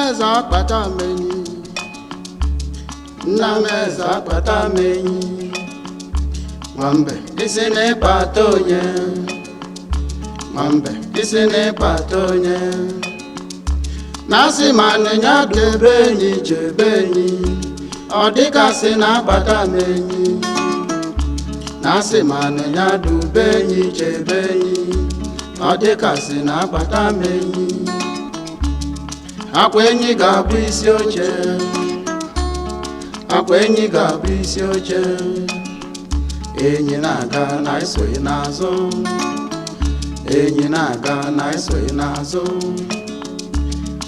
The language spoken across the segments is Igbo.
Nnameza akpata menyi, Nnameza akpata menyi. Mwambe isi n'ịkpata onye, Mwambe isi n'ịkpata onye. Nasi manenya debe enyi chebe enyi, ọ dịgasị na-akpata menyi. Nasi manenya dube enyi chebe enyi, ọ dịgasị na-akpata menyi. Akwa enyi ga-abụ isi oche, akwa enyi ga-abụ isi oche. Enyi na-aga na esoghị n'azụ, enyi na-aga na esoghị n'azụ.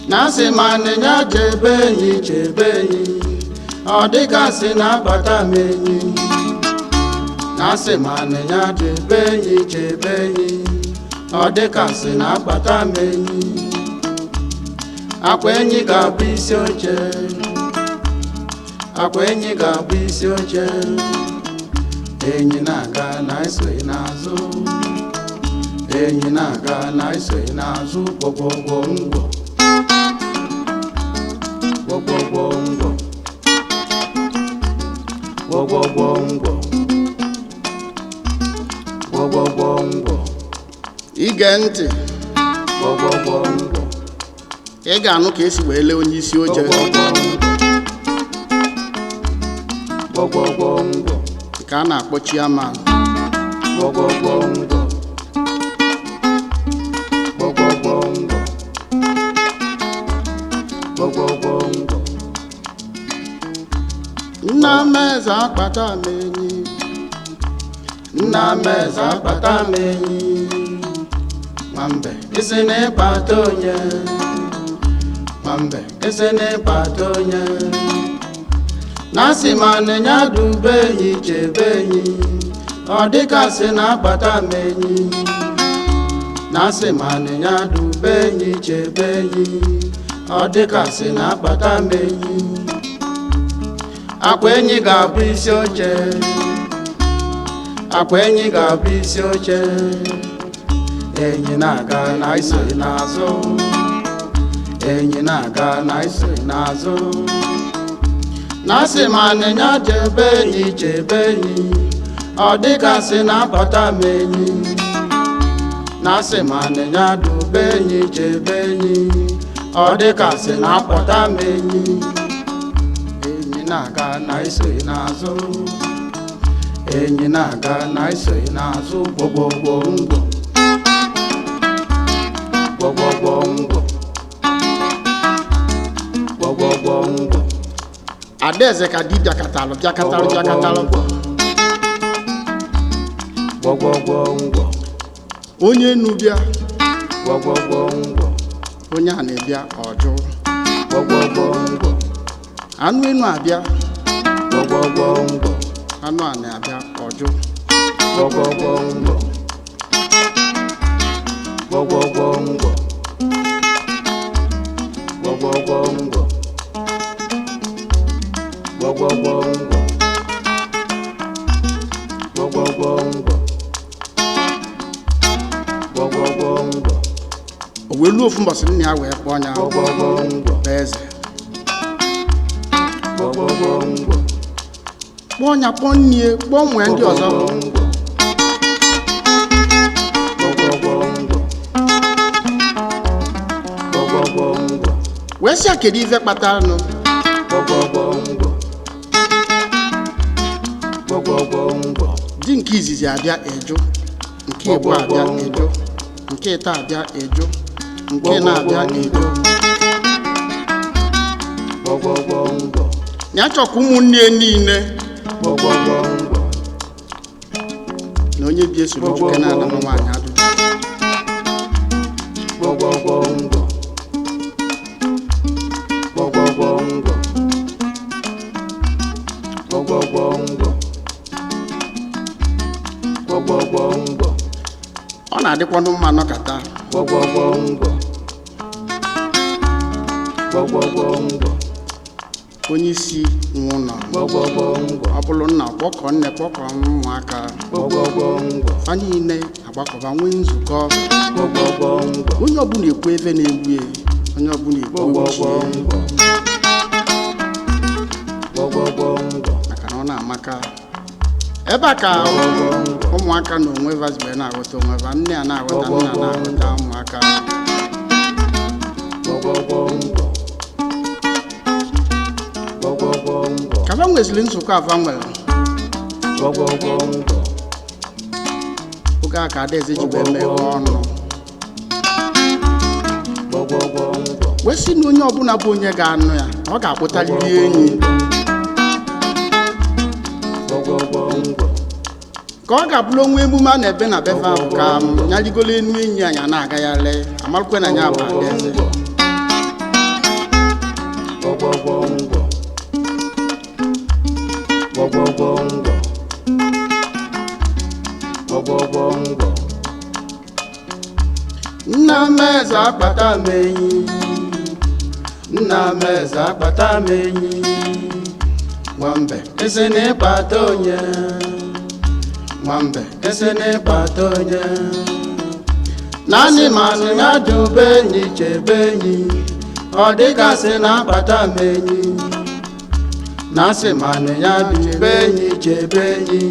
Nasi manenya chebe enyi chebe enyi, ọ dịgasị na-akpata m enyi. Nasi manenya chebe enyi chebe enyi, ọ dịgasị na-akpata m enyi. Akwa enyi ga-abụ isi oche, akwa enyi ga-abụ isi oche. Enyi na-aga na esoghị n'azụ, enyi na-aga na esoghị n'azụ. Gwogwogwo ngwo, gwogwogwo ngwo, gwogwogwo ngwo, gwogwogwo ngwo. Ige ntị, gwogwogwo ngwo. Ị ga-anụ ka esi wee lee onye isi oche. Gwogwogwo ngwo ka a na-akpọ chairman. Gwogwogwo ngwo, gwogwogwo ngwo, gwogwogwo ngwo. Nnameza akpata m enyi, Nnameza akpata m enyi. Nwambe isi n'ịkpata onye, Nwambe isi n'ịkpata onye. Nasi manenya dube enyi chebe enyi, ọ dịgasị na-akpata m enyi. Nasi manenya dube enyi chebe enyi, ọ dịgasị na-akpata m enyi. Akwa enyi ga-abụ isi oche, akwa enyi ga-abụ isi oche. Enyi na-aga na esoghị n'azụ, enyi na-aga na esoghị n'azụ. Nasi manenya chebe enyi chebe enyi, ọ dịgasị na-akpata m enyi. Nasi manenya dube enyi chebe enyi, ọ dịgasị na-akpọta m enyi. Enyi na-aga na esoghị n'azụ, enyi na-aga na esoghị n'azụ. Gwogwogwo ngwo, gwogwogwo ngwo, gwogwogwo ngwo. Adaeze ka dibịa katalụ bịakatalụ bịakatalụ. Gwogwogwo ngwo, Onye enu bịa, gwogwogwo ngwo, onye a na-ebịa ọjụ. gwogwogwo ngwo, Anụ enu abịa, gwogwogwo ngwo, anụ a na-abịa ọjụ. gwogwogwo ngwo, gwogwogwo ngwo, gwogwogwo ngwo, gwogwogwo ngwo, gwogwogwo ngwo, gwogwogwo ngwo. O wee luo ofu mbọsị nna ya wee kpọọ ya Gwogwogwo ngwo, bụ eze. gwogwogwo ngwo, Kpọọ ya kpọọ nnie kpọọ nwee ndị ọzọ. gwogwogwo ngwo, gwogwogwo ngwo, Wee sị ya kedu ife kpatara nụ. gwogwogwo ngwo, gwogwogwo ngwo. Di nke izizi abịa eju, nke igbo abịa eju, nke ịta abịa eju, nke na-abịa eju. Gwogwogwo ngwo, Ya chọkwa ụmụnne niile gwogwogwo ngwo, na onye bi esoro nwoke na-ala nwaanyị adụ. gwogwogwo ngwo, gwogwogwo ngwo, gwogwogwo ngwo, gwogwogwo ngwo. Ọ na-adịkwanụ mma nọkata. Gwogwogwo ngwo, gwogwogwo ngwo, Onye isi nwe ụlọ, gwogwogwo ngwo, ọ bụrụ nna kpọkọ nne kpọkọ ụmụaka, gwogwogwo ngwo, fa niile agbakọba nwee nzukọ. gwogwogwo ngwo, Onye ọbụla ekwu ebe na-egbu ya. onye ọbụla igbo maka na ọ na-amaka ebe a ka ụmụaka na onwe vazibe na-aghọta onwe va nne a na-aghọta nna na-aghọta ụmụaka ka va nwezili nzukọ ava nwere oge a ka adaeze jibe meghe ọnụ wee sị na onye ọbụla bụ onye ga-anụ ya ọ ga-akpụtaliri enyi ka ọ ga-abụrụ onwe emume a na-ebe na befe ahụ ka ya rigolo enu enyi anyị na-aga ya lee amarụkwe na ya bụ adaeze nna m eze akpata m enyi nna m eze akpata m enyi nwambe ese na-ịkpata onye nwambe ese na-ịkpata onye naanị manụ ya dube enyi chebe enyi ọ dịgasị na-akpata m enyi na-asị manụ ya dube enyi chebe enyi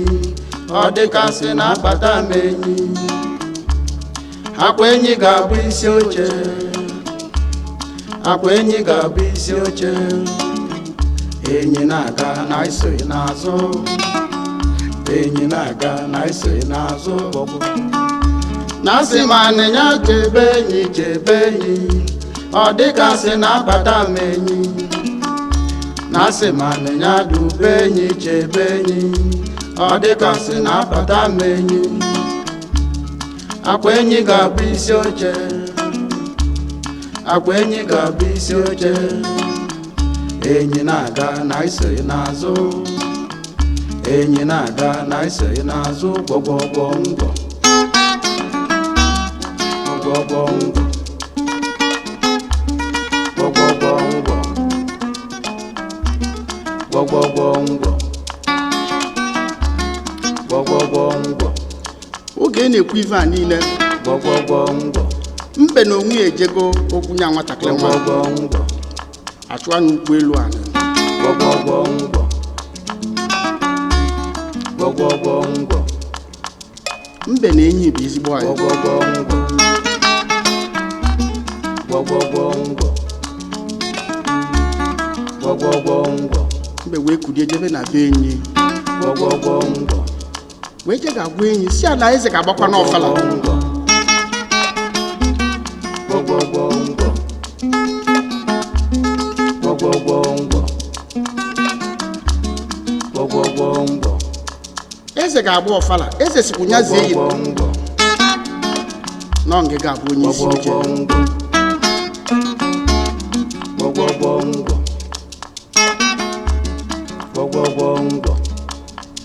ọ dịgasị na-akpata m enyi akwa enyi ga-abụ isi oche akwa enyi ga-abụ isi oche enyi na-aga na isoghị n'azụ enyi na-aga na isoghị n'azụ na-asị ma anịnya chebe enyi ọ dịgasị na-akpata m enyi na-asị ma anịnya dube enyi chebe enyi ọ dịgasị na-akpata m enyi akwa enyi ga-abụ isi oche akwa enyi ga-abụ isi oche enyi na-aga na isoghị n'azụ enyi na-aga na isoghị n'azụ gbọgbọgbọ ngwọ gbọgbọgbọ ngwọ gbọgbọgbọ ngwọ gbọgbọgbọ ngwọ gbọgbọgbọ ngwọ oge na-ekwu ife a niile gbọgbọgbọ ngwọ mbe na onwe ya ejego okwu nya nwatakịrị nwa achụwa n'ụkwụ elu ala gbọgbọgbọ ngwọ gbọgbọgbọ ngwọ mbe na enyi bụ ezigbo anyị gbọgbọgbọ ngwọ gbọgbọgbọ ngwọ gbọgbọgbọ ngwọ mbe wee kulie jebe na be enyi gbọgbọgbọ ngwọ wee je ga-agwa enyi si ala eze ga-agbakwa n'ọfala eze ga-agba ọfala eze sikwu nya zie yi nọ nge ga-abụ onye isi oche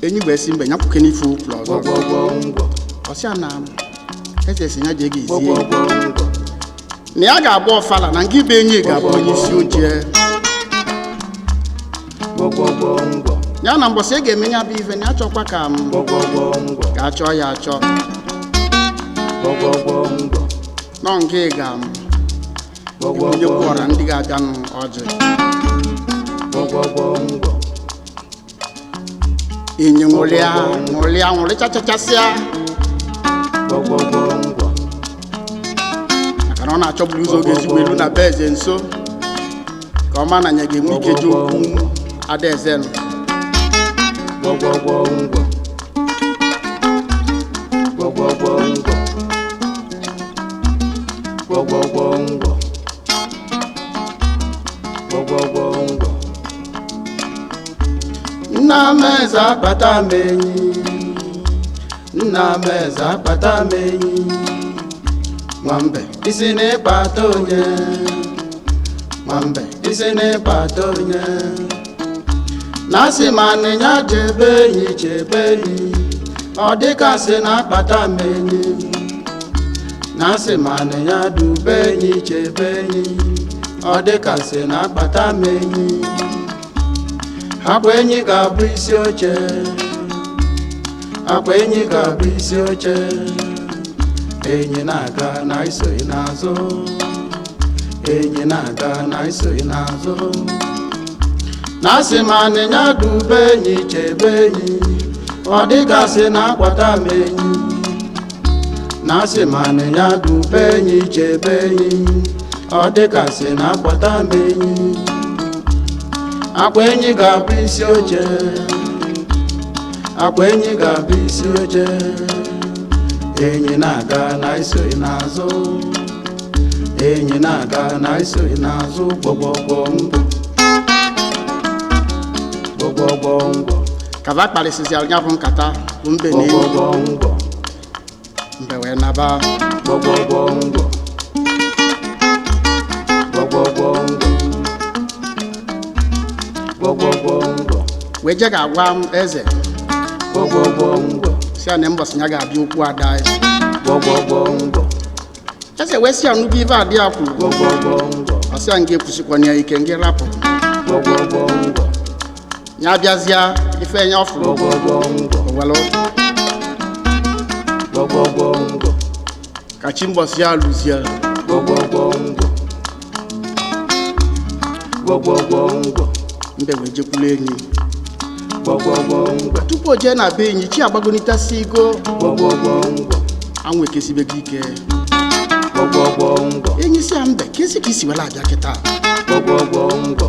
enyi bụ esi mbe nyapụke n'ife ụkwụ ọzọ ọsịa na eze si nya jee ga ezie na ya ga-agba ọfala na nke ibe enyi ga-abụ onye isi oche ya na mbọsị ị ga-eme ya bụ ife na ya chọkwa ka achọ ya achọ nọ nke ga onye kwọra ndị ga-abịanụ ọjị enyi nwụrịchachachasịa maka na ọ na-achọburu ụzọ oge ezigbo elu na be eze nso ka ọ ma na ya ga-enwe ike ji okwu adaeze nọ gbọgbọgbọ ngwọ gbọgbọgbọ ngwọ gbọgbọgbọ ngwọ gbọgbọgbọ ngwọ nna m eze akpata m enyi nna m eze akpata m enyi nwambe isi na-ịkpata onye nwambe isi na-ịkpata onye na-asị ma anịnya chebe enyi ọ dịgasị na-akpata m enyi na-asị ma anịnya dube enyi chebe enyi ọ dịgasị na-akpata m enyi akwa enyi ga-abụ isi oche akwa enyi ga-abụ isi oche enyi na-aga na isoghị n'azụ enyi na-aga na isoghị n'azụ na-asị ma anịnya dube enyi chebe enyi ọ dịgasị na-akwata m enyi na-asị ma anịnya dube enyi chebe enyi ọ dịgasị na-akwata m enyi akwa enyi ga-abụ isi oche akwa enyi ga-abụ isi oche enyi na-aga na isoghị n'azụ enyi na-aga na isoghị n'azụ gbọgbọgbọ ngwọ kaba kparịsịsị ya bụ nkata bụ mbe na enyi mbe wee naba gbọgbọgbọ ngwọ wee je ga-agwa eze si ya na mbọsị ya ga-abịa okwu ada eze wee si ya nnukwu ife adị ya kwuru ọ sị ya nga ekwusikwana ya ike nga rapụ ya bịazịa ife ya ọfụrụ owelu ka chi mbọsị ya lụzie mbe wee jekwulu enyi tupu o jee na be enyi chi agbagonitasi igo anwụ ekesibego ike enyi si ya mbe kesi ka isi wela abịa kịta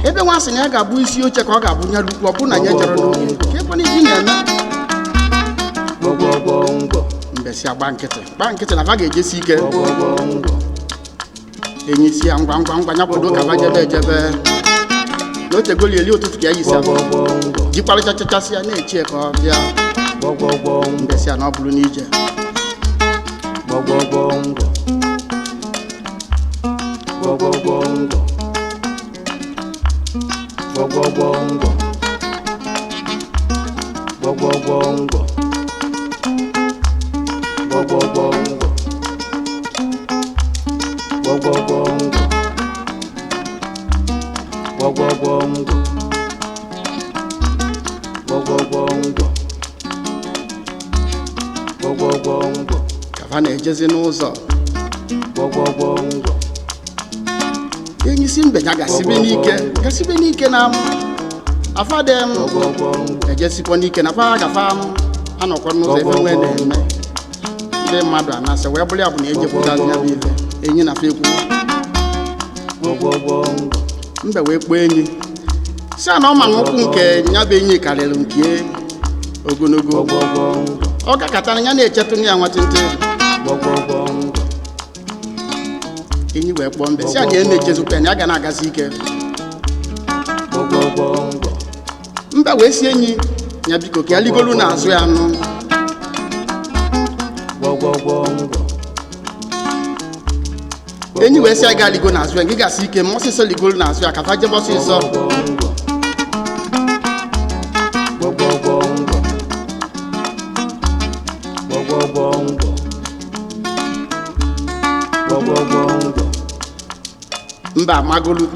ebe nwa sị na ya ga-abụ isi oche ka ọ ga-abụ nya lukwu ọ bụ na ya jere n'oge ka ekwena ibi na-eme mbe si agba nkịtị na va ga-ejesi ike enyi si ya ngwa ya kwado ka va jebe ejebe n'otegoli eli ụtụtụ ka ya yisi abụ jikwarịchachachasị ya na-echie ka ọ bịa mbe si ya na ọ bụrụ n'ije ka va na-ejezi n'ụzọ enyi si mbe ya gasibe n'ike na afadem ejesikwa n'ike na fa gafa anọkwa n'ụzọ ebe nwee na-eme ndị mmadụ anasị wee bụrụ ya bụ na ejepụtazi ya bụ ife enyi na fa ekwu mbe wee kpọọ enyi si na ọ ma na ụkwụ nke ya bụ enyi karịrị nke ogologo ọ gakọtara ya na-echetụ ya nwatịntị enyi wee kpọọ mbe si a na na-echezukwa ya ga na-agazi ike mbe wee si enyi ya biko ka ya ligolu n'azụ ya nụ enyi wee si ya ga ligo n'azụ ya gị gasị ike ma ọsịsọ ligolu n'azụ ya ka fa jebe ọsịsọ mba amagolu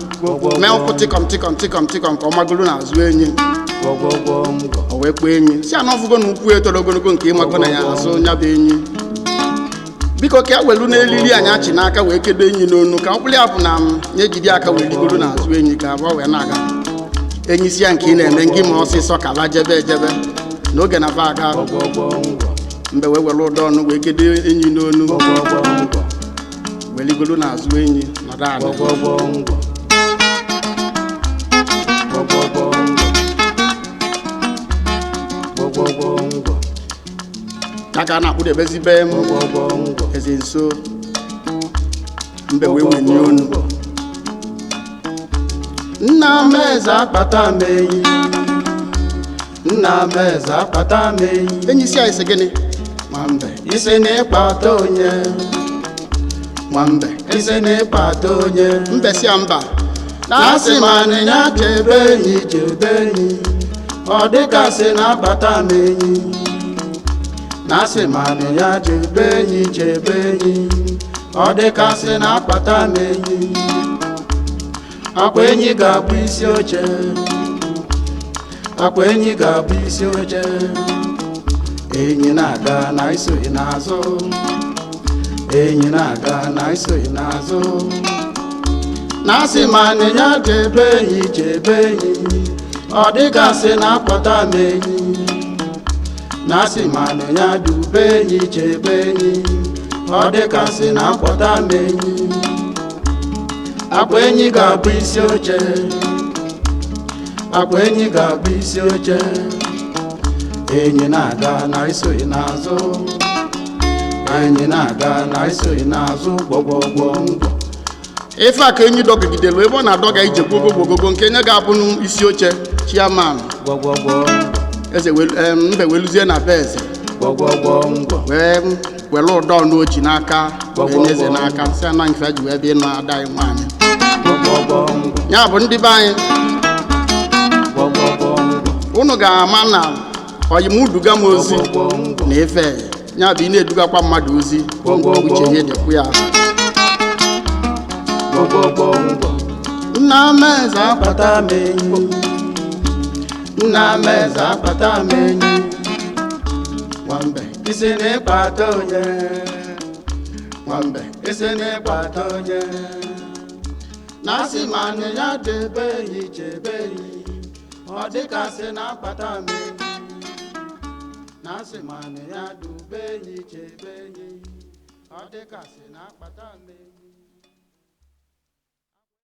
mee ụkwụ tịkọm ka ọ magolu n'azụ enyi o wee kpọọ enyi si anọfụgo na ukwu etoro ogologo nke ịmago na ya azụ nya bụ enyi biko ka ya welu n'elili anyị achị n'aka wee kedo enyi n'onu ka ọkpụrụ ya bụ na ya ejide aka wee ligoro n'azụ enyi ka abụọ wee na-aga enyi si ya nke ị na-eme ngị ma ọsịsọ ka ba jebe ejebe n'oge na va aga mbe wee were ụdọ ọnụ wee kedo enyi n'onu wee ligoro n'azụ enyi nọdụ ala aka na-akpụdebezi be m eze nso mbe wee wenye onu nna m eze akpata m enyi nna m eze akpata m enyi enyi si anyị sị gịnị nwambe isi na ịkpata onye nwambe isi na ịkpata onye mbe si ya mba na-asị ma anịnya chebe enyi ọ dịgasị na-akpata m enyi na-asị ma anịnya chebe enyi ọ dịgasị na-akpata m enyi akwa enyi ga-abụ isi oche akwa enyi ga-abụ isi oche enyi na-aga na isoghị n'azụ enyi na-aga na isoghị n'azụ na-asị ma anịnya chebe enyi chebe enyi ọ dịgasị na-akpọta m enyi na-asị ma anịnya dube enyi chebe enyi ọ dịgasị na-akpọta m enyi akwa enyi ga-abụ isi oche akwa enyi ga-abụ isi oche enyi na-aga na isoghị n'azụ enyi na-aga na isoghị n'azụ gbọgbọgbọ ngwọ ife a ka enyi dọgidelu ebe ọ na-adọga ije gbogogogogo nke nye ga-abụ isi oche chairman gbọgbọgbọ eze mbe weluzie na be eze gbọgbọgbọ ngwọ wee were ụdọ n'oji n'aka wee eze n'aka si ana nke ji wee bịa ịnụ ada anyị nwaanyị gbọgbọgbọ ngwọ ya bụ ndị be anyị gbọgbọgbọ ngwọ unu ga-ama na oyimuduga m ozi na ife ya bụ ị na-edugakwa mmadụ ozi uche ya dịkwu ya nna m eze akpata m enyi nna m eze akpata m enyi nwambe isi na-ịkpata onye nwambe isi na-ịkpata onye na-asị ma anịnya debe enyi chebe enyi ọ dịgasị na-akpata m enyi na-asị ma anịnya dube enyi chebe enyi ọ dịgasị na-akpata m enyi